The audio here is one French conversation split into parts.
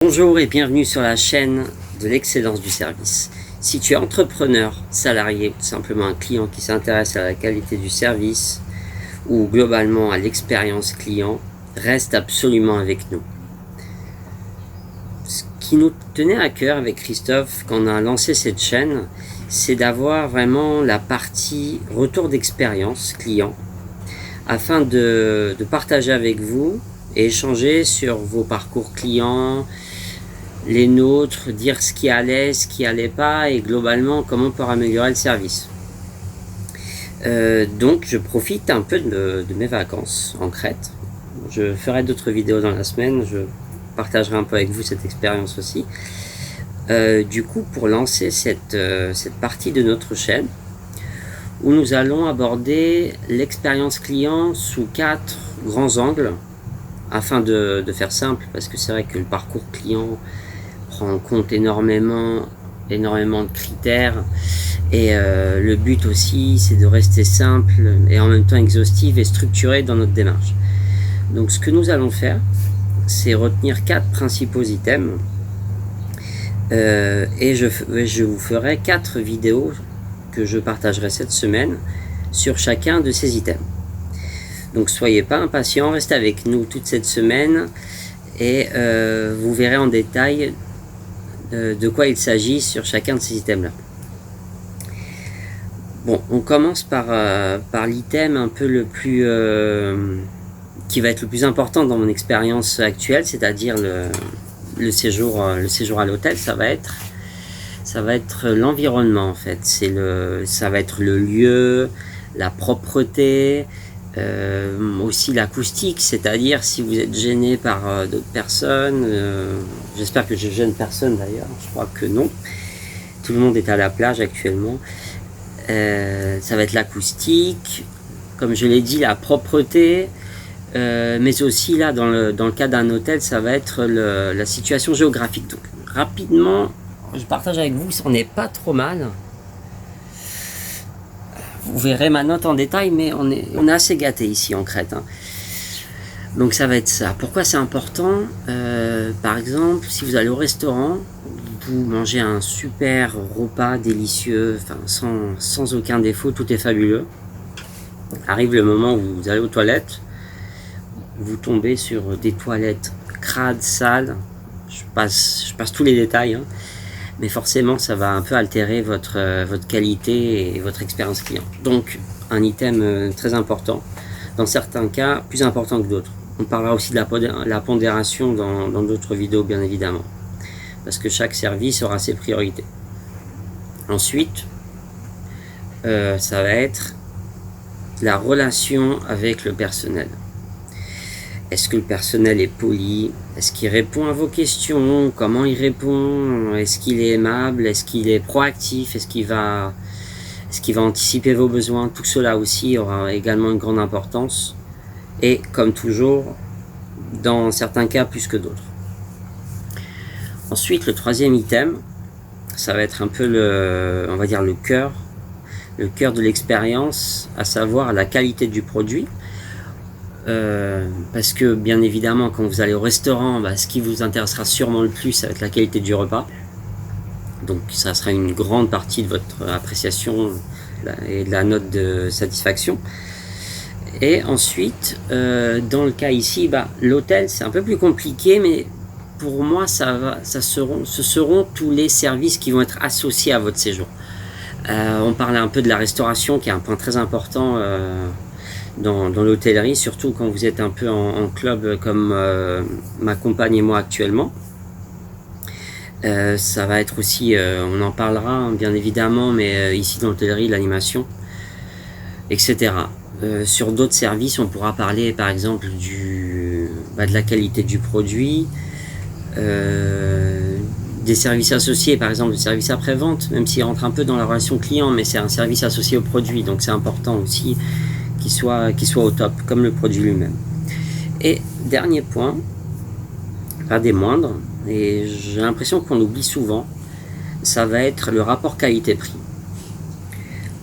Bonjour et bienvenue sur la chaîne de l'excellence du service. Si tu es entrepreneur, salarié ou simplement un client qui s'intéresse à la qualité du service ou globalement à l'expérience client, reste absolument avec nous. Ce qui nous tenait à cœur avec Christophe quand on a lancé cette chaîne, c'est d'avoir vraiment la partie retour d'expérience client afin de partager avec vous et échanger sur vos parcours clients, les nôtres, dire ce qui allait, ce qui allait pas et globalement comment on peut améliorer le service. Donc je profite un peu de mes vacances en Crète. Je ferai d'autres vidéos dans la semaine, je partagerai un peu avec vous cette expérience aussi. Du coup, pour lancer cette partie de notre chaîne, où nous allons aborder l'expérience client sous 4 grands angles, afin de faire simple, parce que c'est vrai que le parcours client prend en compte énormément de critères, et le but aussi c'est de rester simple et en même temps exhaustif et structuré dans notre démarche. Donc ce que nous allons faire, c'est retenir 4 principaux items, et je vous ferai 4 vidéos que je partagerai cette semaine sur chacun de ces items. Donc soyez pas impatients, restez avec nous toute cette semaine et vous verrez en détail de quoi il s'agit sur chacun de ces items-là. Bon, on commence par l'item un peu le plus qui va être le plus important dans mon expérience actuelle, c'est-à-dire le séjour à l'hôtel. Ça va être l'environnement en fait. Ça va être le lieu, la propreté. Aussi l'acoustique, c'est-à-dire si vous êtes gêné par d'autres personnes, j'espère que je gêne personne d'ailleurs, je crois que non, tout le monde est à la plage actuellement. Ça va être l'acoustique, comme je l'ai dit, la propreté, mais aussi là dans le cas d'un hôtel, ça va être la situation géographique. Donc rapidement, je partage avec vous, ça n'est pas trop mal. Vous verrez ma note en détail, mais on est assez gâté ici en Crète. Donc ça va être ça. Pourquoi c'est important? Par exemple, si vous allez au restaurant, vous mangez un super repas délicieux, sans aucun défaut, tout est fabuleux. Arrive le moment où vous allez aux toilettes, vous tombez sur des toilettes crades, sales. Je passe tous les détails. Mais forcément ça va un peu altérer votre qualité et votre expérience client. Donc un item très important, dans certains cas plus important que d'autres. On parlera aussi de la pondération dans d'autres vidéos bien évidemment, parce que chaque service aura ses priorités. Ensuite, ça va être la relation avec le personnel. Est-ce que le personnel est poli? Est-ce qu'il répond à vos questions? Comment il répond? Est-ce qu'il est aimable? Est-ce qu'il est proactif? Est-ce qu'il va anticiper vos besoins? Tout cela aussi aura également une grande importance. Et comme toujours, dans certains cas plus que d'autres. Ensuite, le troisième item, ça va être un peu on va dire le cœur de l'expérience, à savoir la qualité du produit. Parce que bien évidemment quand vous allez au restaurant, ce qui vous intéressera sûrement le plus, ça va être la qualité du repas. Donc ça sera une grande partie de votre appréciation et de la note de satisfaction. Et ensuite, dans le cas ici, l'hôtel c'est un peu plus compliqué, mais pour moi ce seront tous les services qui vont être associés à votre séjour. On parlait un peu de la restauration qui est un point très important dans l'hôtellerie, surtout quand vous êtes un peu en club comme ma compagne et moi actuellement. Ça va être aussi, on en parlera bien évidemment, mais ici dans l'hôtellerie, l'animation, etc. Sur d'autres services, on pourra parler par exemple de la qualité du produit, des services associés, par exemple le service après-vente, même s'il rentre un peu dans la relation client, mais c'est un service associé au produit, donc c'est important aussi qu'il soit au top, comme le produit lui-même. Et dernier point, pas des moindres, et j'ai l'impression qu'on oublie souvent, ça va être le rapport qualité-prix.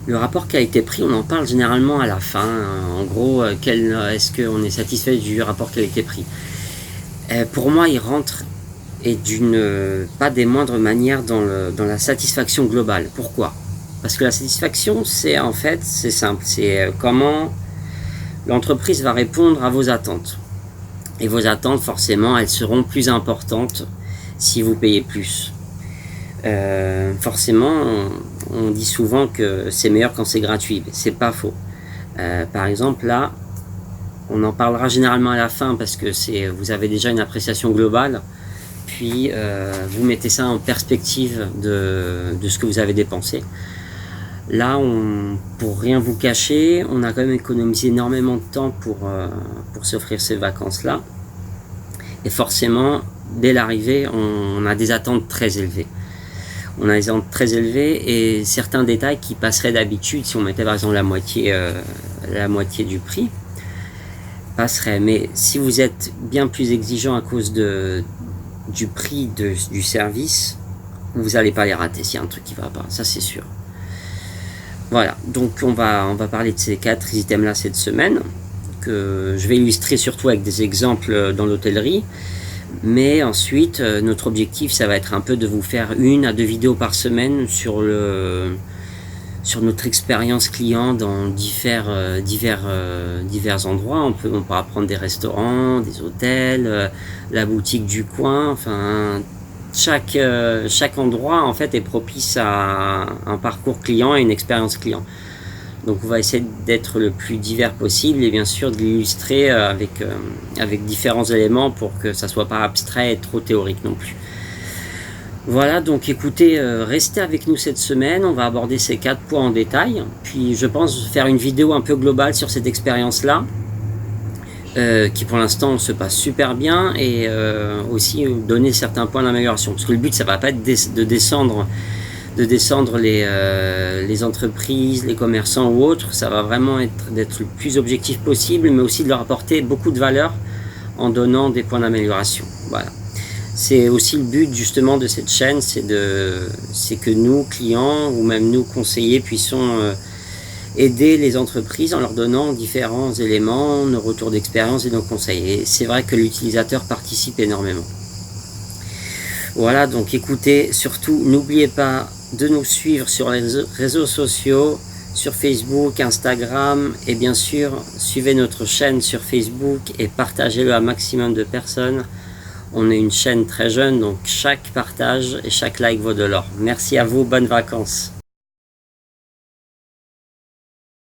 Le rapport qualité-prix, on en parle généralement à la fin. En gros, est-ce qu'on est satisfait du rapport qualité-prix? Pour moi, il rentre et pas des moindres manières dans la satisfaction globale. Pourquoi? Parce que la satisfaction, c'est en fait, c'est simple, c'est comment l'entreprise va répondre à vos attentes. Et vos attentes, forcément, elles seront plus importantes si vous payez plus. Forcément, on dit souvent que c'est meilleur quand c'est gratuit, mais c'est pas faux. Par exemple, là, on en parlera généralement à la fin parce que vous avez déjà une appréciation globale, puis vous mettez ça en perspective de ce que vous avez dépensé. Là, pour rien vous cacher, on a quand même économisé énormément de temps pour s'offrir ces vacances-là. Et forcément, dès l'arrivée, on a des attentes très élevées. On a des attentes très élevées et certains détails qui passeraient d'habitude, si on mettait par exemple la moitié du prix, passeraient. Mais si vous êtes bien plus exigeant à cause du prix du service, vous n'allez pas les rater s'il y a un truc qui ne va pas, ça c'est sûr. Voilà, donc on va parler de ces 4 items-là cette semaine, que je vais illustrer surtout avec des exemples dans l'hôtellerie. Mais ensuite, notre objectif, ça va être un peu de vous faire 1 à 2 vidéos par semaine sur notre expérience client dans divers endroits. On pourra prendre des restaurants, des hôtels, la boutique du coin, enfin... Chaque endroit en fait est propice à un parcours client et une expérience client. Donc on va essayer d'être le plus divers possible et bien sûr de l'illustrer avec différents éléments pour que ça soit pas abstrait et trop théorique non plus. Voilà, donc écoutez, restez avec nous cette semaine, on va aborder ces 4 points en détail, puis je pense faire une vidéo un peu globale sur cette expérience-là. Qui pour l'instant se passe super bien et aussi donner certains points d'amélioration, parce que le but ça va pas être de descendre les entreprises, les commerçants ou autres, ça va vraiment être d'être le plus objectif possible, mais aussi de leur apporter beaucoup de valeur en donnant des points d'amélioration. Voilà, c'est aussi le but justement de cette chaîne, c'est que nous clients ou même nous conseillers puissions aider les entreprises en leur donnant différents éléments, nos retours d'expérience et nos conseils. Et c'est vrai que l'utilisateur participe énormément. Voilà, donc écoutez, surtout n'oubliez pas de nous suivre sur les réseaux sociaux, sur Facebook, Instagram, et bien sûr, suivez notre chaîne sur Facebook et partagez-le à un maximum de personnes. On est une chaîne très jeune, donc chaque partage et chaque like vaut de l'or. Merci à vous, bonnes vacances.